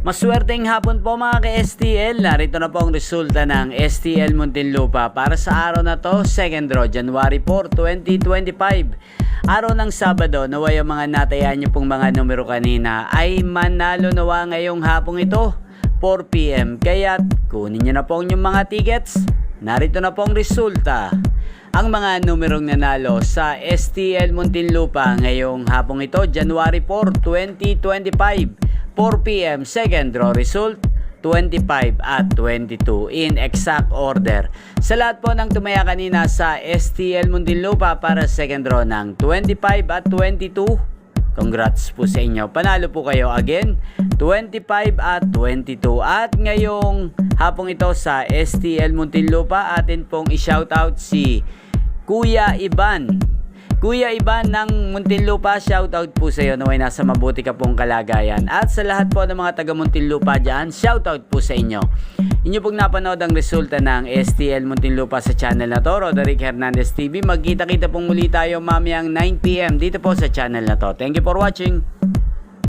Maswerteng hapon po mga ka-STL. Narito na po ang resulta ng STL Muntinlupa para sa araw na to, second draw, January 4, 2025. Araw ng Sabado, naway ang mga natayan nyo pong mga numero kanina ay manalo nawa ngayong hapong ito, 4 PM. Kaya kunin nyo na po ang inyong mga tickets. Narito na po ang resulta. Ang mga numerong nanalo sa STL Muntinlupa ngayong hapong ito, January 4, 2025. 4 PM, second draw result, 25 at 22 in exact order. Sa lahat po ng tumaya kanina sa STL Muntinlupa para second draw ng 25 at 22, congrats po sa inyo. Panalo po kayo again, 25 at 22. At ngayong hapong ito sa STL Muntinlupa, atin pong i-shoutout si Kuya Iban. Kuya Iban ng Muntinlupa, shoutout po sa iyo, naway nasa mabuti ka pong kalagayan. At sa lahat po ng mga taga Muntinlupa dyan, shoutout po sa inyo. Inyo pong napanood ang resulta ng STL Muntinlupa sa channel na to, Roderick Hernandez TV. Magkita-kita pong muli tayo mamayang 9 PM dito po sa channel na to. Thank you for watching.